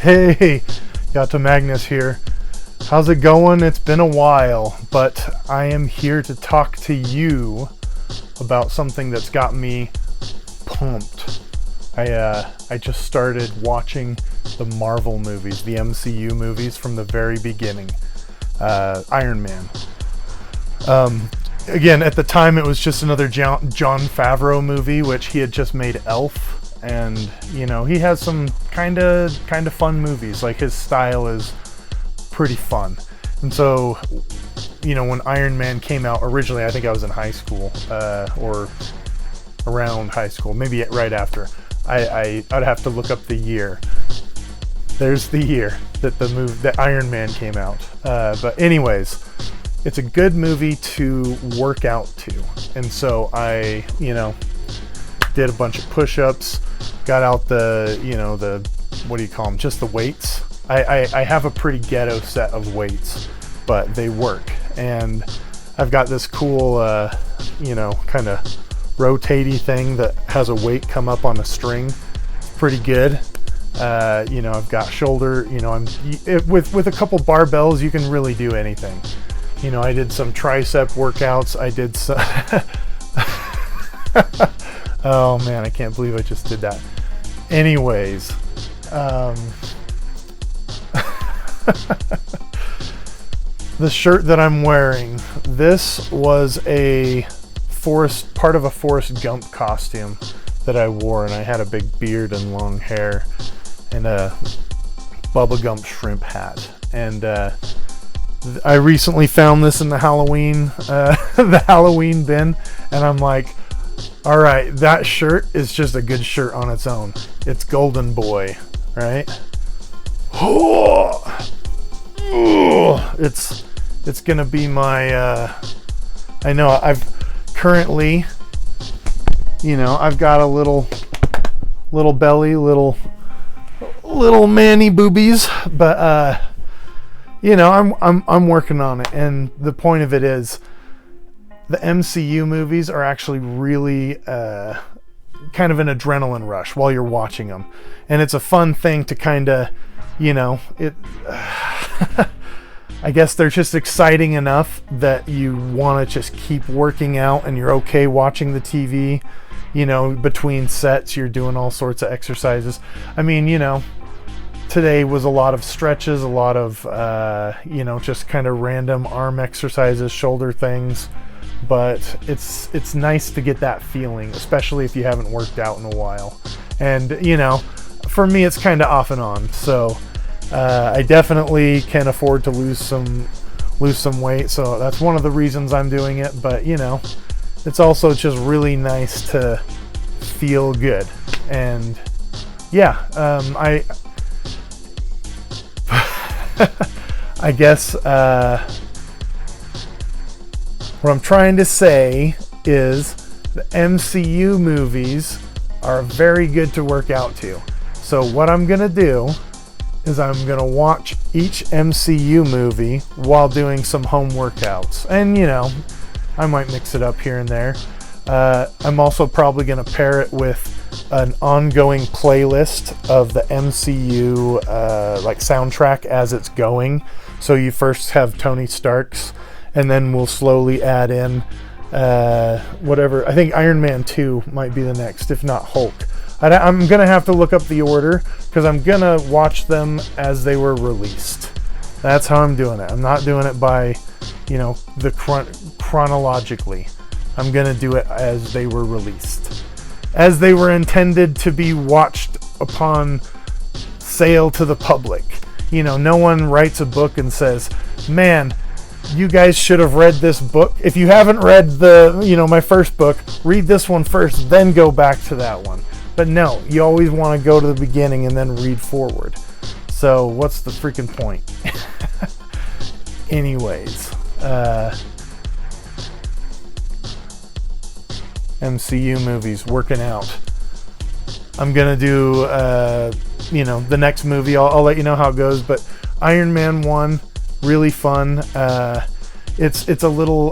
Hey, YattaMagnus here. How's it going? It's been a while, but I am here to talk to you about something that's got me pumped. I just started watching the Marvel movies, the MCU movies from the very beginning. Iron Man. Again, at the time it was just another John Favreau movie, which he had just made Elf. And you know, he has some kind of fun movies. Like, his style is pretty fun. And so, you know, when Iron Man came out originally, I think I was in high school, or around high school, maybe right after. I'd have to look up the year. There's the year that Iron Man came out. But anyways, it's a good movie to work out to. And so I, you know, did a bunch of push-ups, got out the, you know, the, what do you call them, just the weights. I have a pretty ghetto set of weights, but they work. And I've got this cool, you know, kind of rotatey thing that has a weight come up on a string. It's pretty good. You know, I've got shoulder, you know, with a couple barbells, you can really do anything. You know, I did some tricep workouts. I did some... Oh man, I can't believe I just did that. Anyways, the shirt that I'm wearing, this was part of a Forrest Gump costume that I wore, and I had a big beard and long hair and a Bubba Gump shrimp hat. And I recently found this in the Halloween bin, and I'm like, all right, that shirt is just a good shirt on its own. It's Golden Boy, right? It's gonna be my. I know I've currently, you know, I've got a little belly, little manny boobies, but you know, I'm working on it, and the point of it is, the MCU movies are actually really kind of an adrenaline rush while you're watching them. And it's a fun thing to kind of, you know, I guess they're just exciting enough that you want to just keep working out, and you're okay watching the TV. You know, between sets, you're doing all sorts of exercises. I mean, you know, today was a lot of stretches, a lot of, you know, just kind of random arm exercises, shoulder things. But it's nice to get that feeling, especially if you haven't worked out in a while. And you know, for me, it's kind of off and on. So I definitely can afford to lose some weight. So that's one of the reasons I'm doing it. But you know, it's also just really nice to feel good. And yeah, I guess. What I'm trying to say is the MCU movies are very good to work out to. So what I'm going to do is I'm going to watch each MCU movie while doing some home workouts. And, you know, I might mix it up here and there. I'm also probably going to pair it with an ongoing playlist of the MCU like soundtrack as it's going. So you first have Tony Stark's, and then we'll slowly add in whatever. I think Iron Man 2 might be the next, if not Hulk. I'm going to have to look up the order, because I'm going to watch them as they were released. That's how I'm doing it. I'm not doing it by, you know, the chronologically. I'm going to do it as they were released. As they were intended to be watched upon sale to the public. You know, no one writes a book and says, man, you guys should have read this book. If you haven't read my first book, read this one first, then go back to that one. But no, you always want to go to the beginning and then read forward. So what's the freaking point? Anyways, MCU movies, working out. I'm gonna do, the next movie. I'll let you know how it goes. But Iron Man 1, really fun. it's a little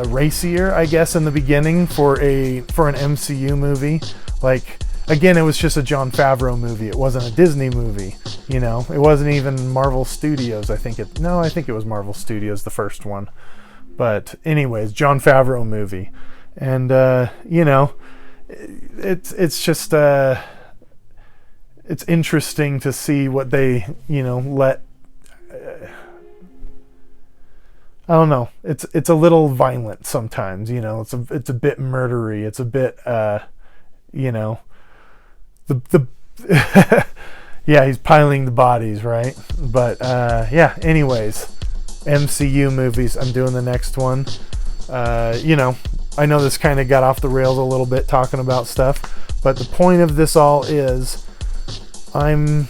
racier, I guess, in the beginning for an MCU movie. Like, again, it was just a Jon Favreau movie. It wasn't a Disney movie. You know, it wasn't even Marvel Studios. I think it was Marvel Studios, the first one. But anyways, Jon Favreau movie. And you know, it's just it's interesting to see what they, you know, let I don't know. It's a little violent sometimes, you know. It's a bit murdery. It's a bit you know, the yeah, he's piling the bodies, right? But yeah, anyways, MCU movies. I'm doing the next one. You know, I know this kind of got off the rails a little bit talking about stuff, but the point of this all is I'm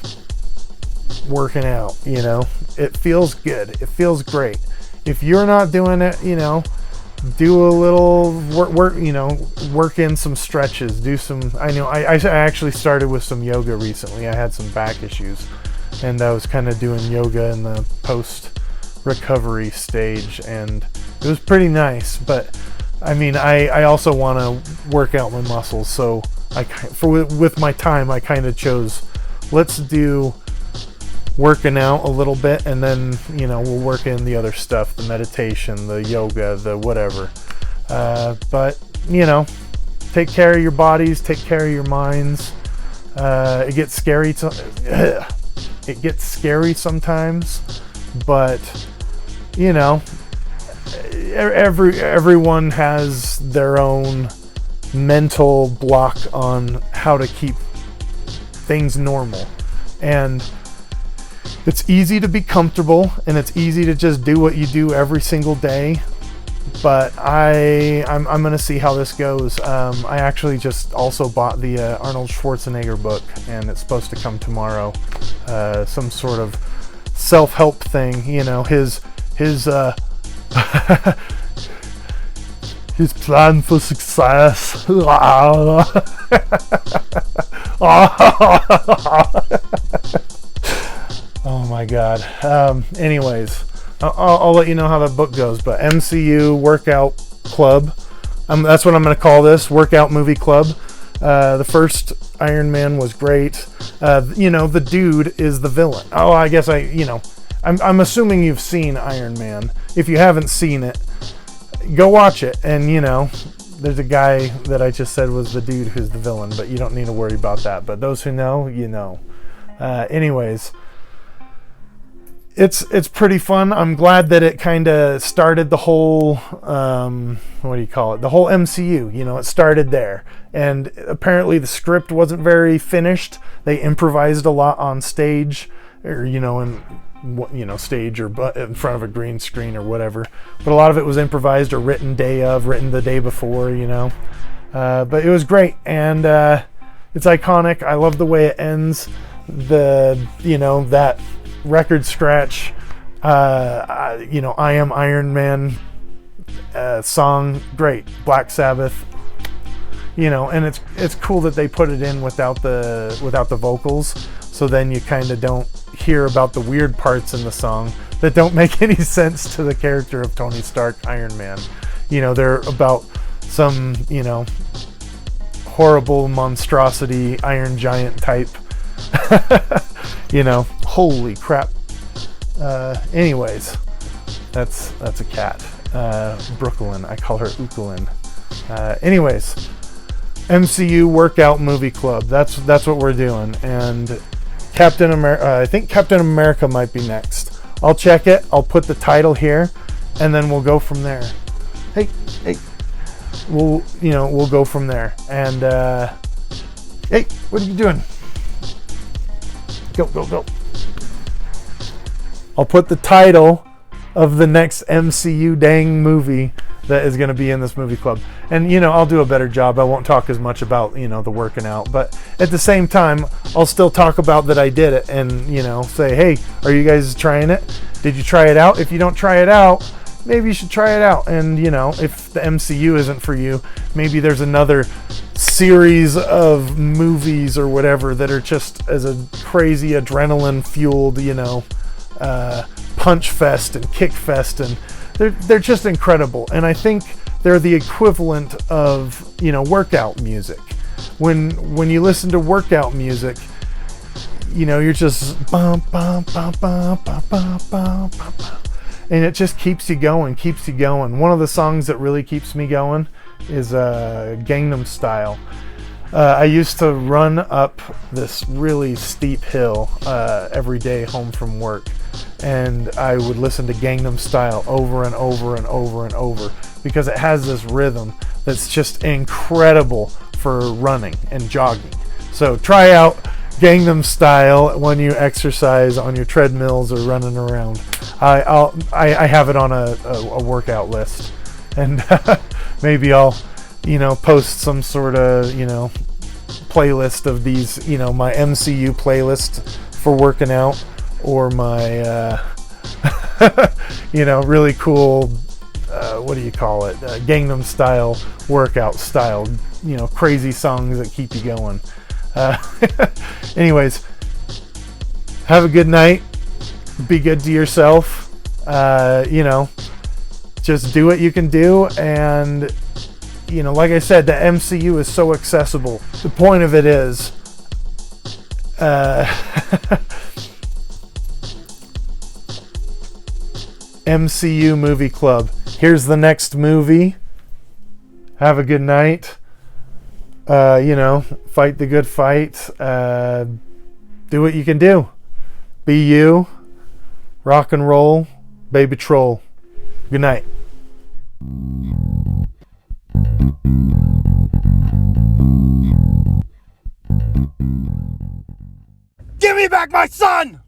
working out, you know. It feels good. It feels great. If you're not doing it, you know, do a little work, you know, work in some stretches, do some, I know, I actually started with some yoga recently. I had some back issues, and I was kind of doing yoga in the post-recovery stage, and it was pretty nice. But, I mean, I also want to work out my muscles, so with my time, I kind of chose, let's do working out a little bit, and then, you know, we'll work in the other stuff, the meditation, the yoga, the whatever. But, you know, take care of your bodies, take care of your minds. It gets scary sometimes, but, you know, everyone has their own mental block on how to keep things normal. And it's easy to be comfortable, and it's easy to just do what you do every single day. But I'm gonna see how this goes. I actually just also bought the Arnold Schwarzenegger book, and it's supposed to come tomorrow. Some sort of self-help thing, you know, his his plan for success. Oh my God. Anyways, I'll let you know how that book goes. But MCU Workout Club, that's what I'm going to call this, Workout Movie Club. The first Iron Man was great. You know, the dude is the villain. Oh, I guess I'm assuming you've seen Iron Man. If you haven't seen it, go watch it. And, you know, there's a guy that I just said was the dude who's the villain, but you don't need to worry about that. But those who know, you know. Anyways, it's pretty fun. I'm glad that it kind of started the whole, what do you call it? The whole MCU, you know, it started there. And apparently the script wasn't very finished. They improvised a lot on stage, or, you know, stage or in front of a green screen or whatever. But a lot of it was improvised or written the day before, you know. But it was great, and it's iconic. I love the way it ends. You know, that record scratch, you know, I Am Iron Man song, great. Black Sabbath, you know, and it's cool that they put it in without the vocals, so then you kind of don't hear about the weird parts in the song that don't make any sense to the character of Tony Stark, Iron Man. You know, they're about some, you know, horrible monstrosity, Iron Giant type. You know, holy crap. Anyways, that's a cat. Brooklyn, I call her Ooklyn. Anyways, MCU Workout Movie Club. That's what we're doing. And Captain America. I think Captain America might be next. I'll check it. I'll put the title here, and then we'll go from there. Hey. We'll go from there. And hey, what are you doing? Go. I'll put the title of the next MCU dang movie that is going to be in this movie club. And, you know, I'll do a better job. I won't talk as much about, you know, the working out. But at the same time, I'll still talk about that I did it and, you know, say, hey, are you guys trying it? Did you try it out? If you don't try it out, maybe you should try it out. And, you know, if the MCU isn't for you, maybe there's another series of movies or whatever that are just as a crazy adrenaline fueled, you know, punch fest and kick fest and they're just incredible. And I think they're the equivalent of, workout music. When you listen to workout music, you're just bum, bum, bum, bum, bum, bum, bum, bum, bum. And it just keeps you going. One of the songs that really keeps me going is Gangnam Style. I used to run up this really steep hill every day home from work, and I would listen to Gangnam Style over and over and over and over, because it has this rhythm that's just incredible for running and jogging. So try out Gangnam Style when you exercise on your treadmills or running around. I have it on a workout list, and maybe I'll post some sort of playlist of these, my MCU playlist for working out, or my really cool what do you call it, Gangnam Style workout style, crazy songs that keep you going. Anyways, have a good night. Be good to yourself. Just do what you can do. And, like I said, the MCU is so accessible. The point of it is, MCU Movie Club. Here's the next movie. Have a good night. Fight the good fight. Do what you can do. Be you. Rock and roll. Baby troll. Good night. Give me back my son!